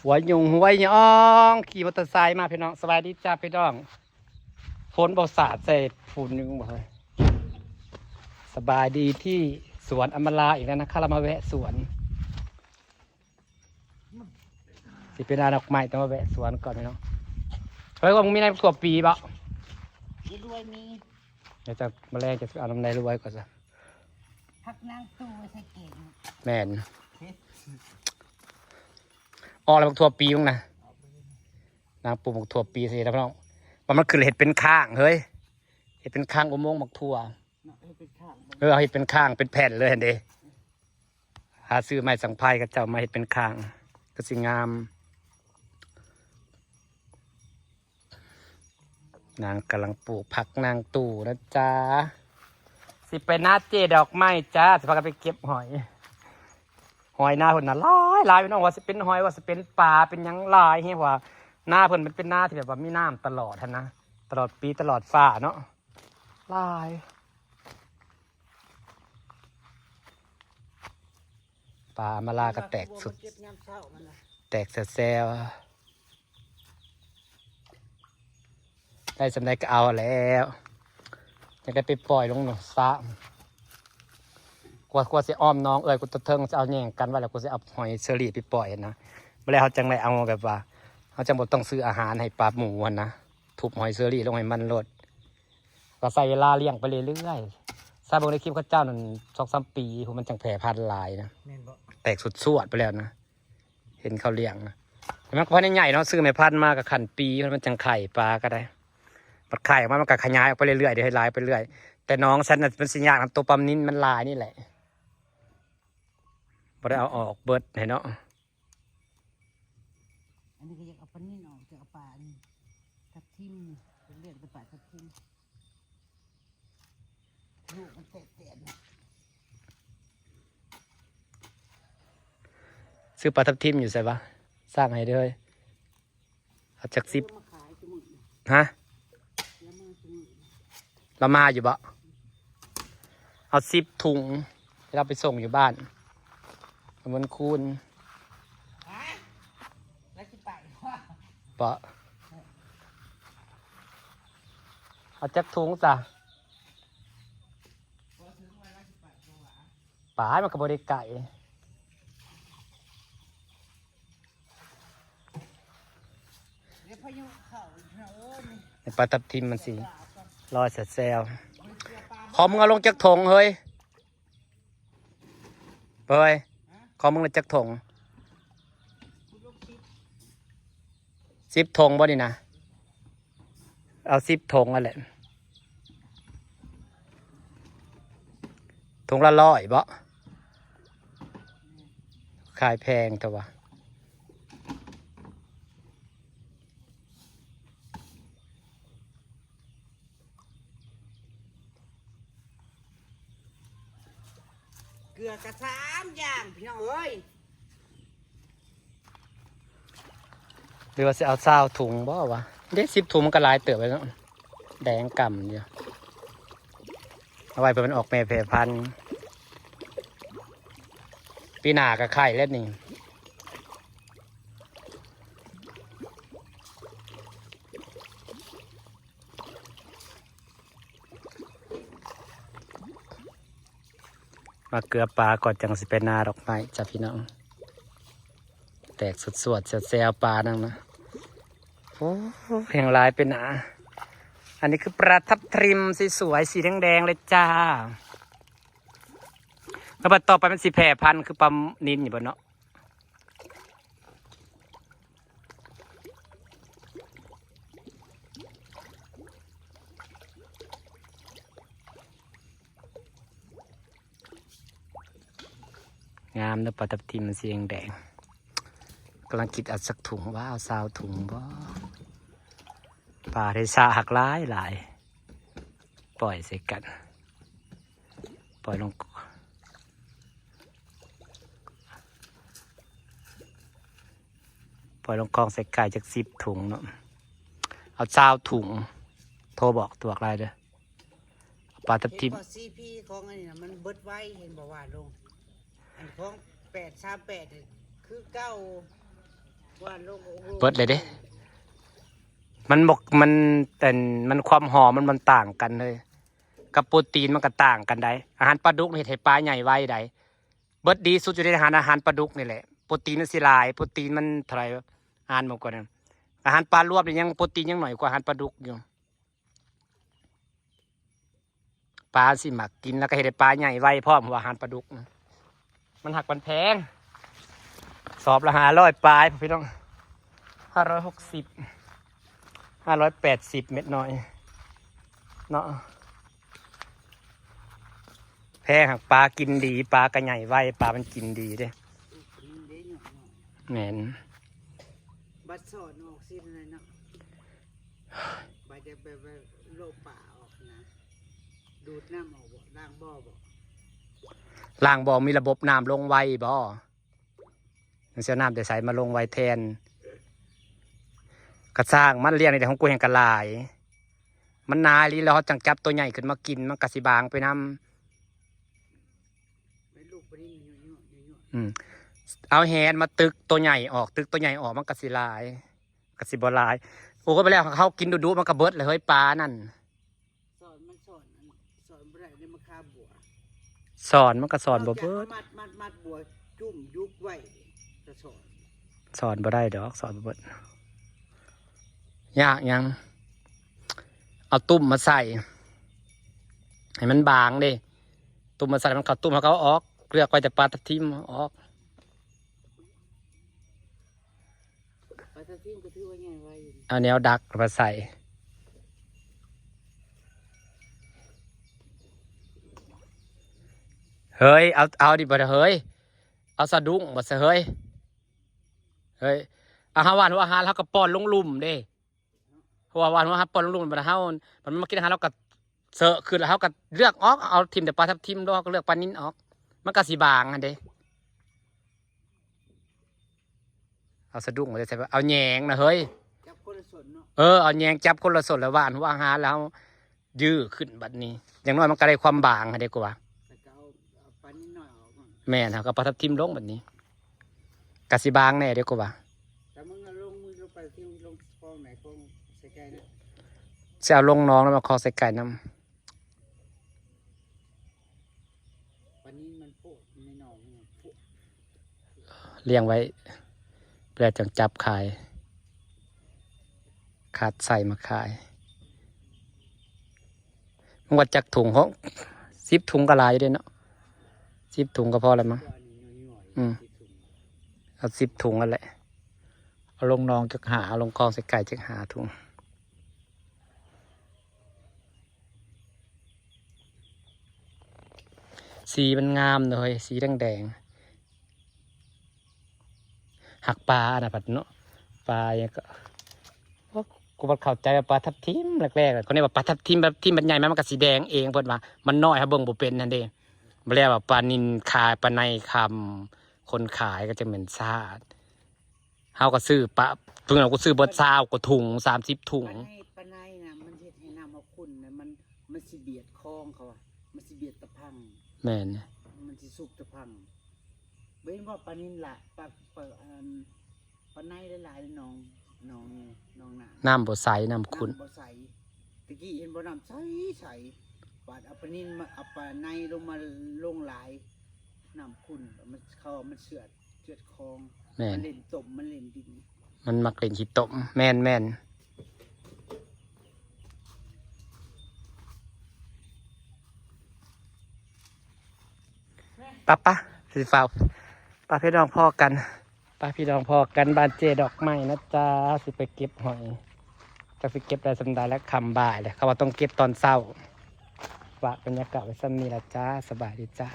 หัวยุงหัวยองขี่มอเตอร์ไซค์มาพี่น้องสบายดีจ้าพี่น้องฝนบ่สาดใส่ฝุ่นยุงบ่เลยสบายดีที่สวนอมราอีกแล้วนะคะเรามาแวะสวนสิเป็นดอกไม้ต้องมาแวะสวนก่อนพี่น้องเฮ้ยว่ามึงมีในถั่วปีบ่รวยมีเดี๋ยวจะมาแรกจะเอาน้ำในรวยก่อนซะพักนั่งตู้ใส่เก่งแม่นออกแล้วถั่วปีมั้งนะนางปลูกถั่วปีสิแล้วพี่น้องมันคือเห็ดเป็นข้างเฮ้ยเห็ดเป็นข้างอุโมงค์มักถั่วเอาเห็ดเป็นข้างเป็นแผ่นเลยเห็นดิหาซื้อไม้สังไพรกับเจ้ามาเห็ดเป็นข้างก็สิงามนางกำลังปลูกผักนางตู่นะจ๊ะสิไปหน้าเจดอกไม้จ้าสิพากันไปเก็บหอยหน้าเพิ่นน่ะลายพี่น้องว่าสิเป็นหอยว่าสิเป็นปลาเป็นหยังลายเฮียว่าหน้าเพิ่นมันเป็นหน้าที่แบบว่ามีน้ำตลอดนะตลอดปีตลอดฟ้าเนาะลายปลามาลาก็แตกสุดแตกแซวได้สำเร็จก็เอาแล้วจะได้ไปปล่อยลงหนองสระกลัวเสียอ้อมน้องกูตะเทิงจะเอาแย่งกันว่าแล้วกูจะเอาหอยเชอรี่ไปปล่อยนะเมื่อไรเขาจังไรเอาแบบว่าเขาจังบอกต้องซื้ออาหารให้ปลาหมูนะทุบหอยเชอรี่ลงให้มันลดก็ใส่เวลาเลี้ยงไปเรื่อยๆซาบงในคลิปข้าเจ้านั่น2-3 ปีผมมันจังแผ่พันธุ์ลายนะแตกสุดสวดไปแล้วนะเห็นเขาเลี้ยงนะแต่มันก็พอใหญ่เนาะซื้อแม่พันธุ์มากับขันปีมันจังไข่ปลาก็ได้มันไข่ออกมามันก็ขยายออกไปเรื่อยๆเดี๋ยวให้ลายไปเรื่อยแต่น้องฉันเป็นสัญญาณตัวปั๊มนิ้นมันลายนี่แหละพอได้เอาออกเบิดเห็นเนาะอันนี้ก็อยากเอาปลานิ่นออกจากปลาทับทิมเป็นเลือดเป็นปลาทับทิมลูกมันแตกซื้อปลาทับทิมอยู่ใช่ปะสร้างให้ด้วยเอาจากซิปฮะเรามาอยู่บ่เอา10 ถุงเราไปส่งอยู่บ้านมันคูณปะเอาจักถุงจ้ะป่ามันกับบริไก่ปลาทับทิมมันสิรอยแซวขอมึงเอาลงจักถงเฮ้ยเฮ้ยขอมึงเลยจักถง10 ถงบ่นี่นะเอา10 ถงนั่นแหละถุงละ100บ่ขายแพงตัวเกลือกระ3 อย่างพี่น้องเอ้ยหรือว่าจะเอา20 ถุงบ่วะเด็ก10 ถุงมันก็ลายเติบไปแล้วแดงก่ำเดียวเอาไว้เพื่อมันออกแม่แพร่พันธุ์ปีหน้าก็ไข่เล่นนี่มาเกลือปลาก่อนจังสิเป็นนาดอกไม้จ้ะพี่น้องแตกสุดสวดแซวปลานั่งนะโอ้แห่งลายเป็นหนาอันนี้คือปลาทับทิมสีสวยสีแดงๆเลยจ้าแล้วต่อไปมันสีแผ่พันธุ์คือปลานิลอยู่บนเนาะงามเนื้อปลาทับทิมมันสีแดงกำลังคิดเอาสักถุงว่าเอา20 ถุงบ่ปลาเทศาหักหลายปล่อยใส่กันปล่อยลงคลองใส่ไก่จาก10 ถุงเนาะเอา20 ถุงโทรบอกตัวอะไรเด้อปลาทับทิมซีพีของอันนี้นะมันเบิดไว้เห็นบอกว่าลงอันของ838คือเก้า ว่าโลก เบิดเลยเด้มันบอกมันแต่มันความหอมมันต่างกันเลยกับโปรตีนมันก็ต่างกันได้อาหารปลาดุกเห็ดให้ปลาใหญ่ไว้ได้เบิดดีสุดอยู่ในอาหารปลาดุกนี่แหละโปรตีนมันสิหลายโปรตีนมันเท่าไหร่อ่านมากกว่านั้นอาหารปลารวมนี่ยังโปรตีนยังหน่อยกว่าอาหารปลาดุกอยู่ปลาสิหมักกินแล้วก็เห็ดให้ปลาใหญ่ไว้พร้อมว่าอาหารปลาดุกมันหักมันแพงสอบละ500 ปลายพี่น้อง560 580 เม็ดน้อยเนาะแพงหักปลากินดีปลากระใหญ่ไว้ปลามันกินดีเด้แม่น บัดสอนออกสิ้นเลยเนาะบัดจะไปโลกป่าออกนะดูดน้ำออกบ่ล้างบ่อบ่ ล่างบ่อมีระบบน้ำลงไวบ่เสียน้ำแต่ใส่มาลงไวแทนกระสร้างมันเลี้ยงในแต่ของกูแห่งกระลายมันนายลีแล้วเขาจังจับตัวใหญ่ขึ้นมากินมันกระสิบางไปน้ำเอาแฮนมาตึกตัวใหญ่ออกตึกตัวใหญ่ออกมันกระสิลายกระสิบลายโอ้ก็ไปแล้วเขากินดูมันกระเบิดเลยเฮ้ยปลานั่นสอนบ่ได้ในมะขามบัว สอนมันก็สอนบ่เบิดมัดบัวจุ่มยุบไว้จะสอนบ่ได้ดอกสอนบ่เบิดยากยังเอาตุ้มมาใส่ให้มันบางดิตุ้มมาใส่มันเขาตุ้มเขาออกเลือกไว้แต่ปลาทับทิมออกปลาทับทิมก็ถือว่าง่ายไว้เอาแนวดักมาใส่เฮ้ยเอาดิบ่เฮ้ยเอาสะดุ้งบ่ซะเฮ้ยอาหารหวานอาหารเขาก็ป้อนลงลุ่มเด้หัวหวานว่าปอนลงมันเฮามันมากินอาหารเราก็เสอะคือแล้วเฮาก็เลือกออกเอาทิมแต่ปลาทับทิมดอกก็เลือกปลานิ้นออกมันก็สีบางอันเด้เอาสะดุ้งมาใส่เอาแยงนะเฮ้ยจับคนละส่วนเนาะเอาแยงจับคนละส่วนแล้วหวานหัวอาหารแล้วยื้อขึ้นบัดนี้อย่างน้อยมันก็ได้ความบางอันเด้กว่าเอาปลานิ้นหน่อยออกแม่นครับก็ปลาทับทิมลงบัดนี้กะสีบางแน่เด้กว่าแต่มึงลงมือลงไปที่ลงคลองไหนคลองใส่ไก่นะจะเอาลงน้องแล้วมาคอใส่ไก่น้ำวันนี้มันโผล่ในหนองเลี้ยงไว้เพื่อจังจับขายขาดใส่มาขายมันวัดจากถุงเขา10 ถุงก็ลายอยู่ด้วยเนาะ10 ถุงก็พอแล้วมั้งเอา10 ถุงนั่นแหละเอาลงน้องจักหาเอาลงคลองใส่ไก่จักหาถุงสีมันงามเลยสีแดงหักปลาอันนั้นผัดเนาะปลาอย่างก็กูบัดเข้าใจว่าปลาทับทิมแรกๆคนนี้ว่าปลาทับทิมแบบที่มันใหญ่มันก็สีแดงเองเพิ่นว่ามันน้อยครับเบิ่งบ่เป็นนั่นเด้บ่แล้วว่าปลานิลขายปลาในคำคนขายก็จะเหม็นซาดเฮาก็ซื้อปลาเพิ่นเอากูซื้อเบิด20 กว่าถุง30 ถุงปลาในน่ะมันเฮ็ดให้น้ำเอาขุ่นน่ะมันสิเบียดคลองเขาอ่ะมันสิเบียดตะพังแม่นมันสิสุกตะพังเว้นว่าปลานิลละปลาในหลายๆน้องน้ำบ่ใสน้ำขุ่นบ่ใสตะกี้เห็นบ่น้ำใสบาดเอาปลานิลมาเอาปลาในลงมาลงหลายน้ำขุ่นมันเสือดคลองมันเล่นตมมันเล่นดินมันมักเล่นขี้ตมแม่นปะสิฟ้าวปะพี่น้องพ่อกันบ้านเจดอกไม้นะจ๊ะสิไปเก็บหอยจะไปเก็บได้สำได้และคำบ่ายเลยเขาว่าต้องเก็บตอนเช้าฝากบรรยากาศไว้ซ้ำนี้ละจ้าสบายดีจ้า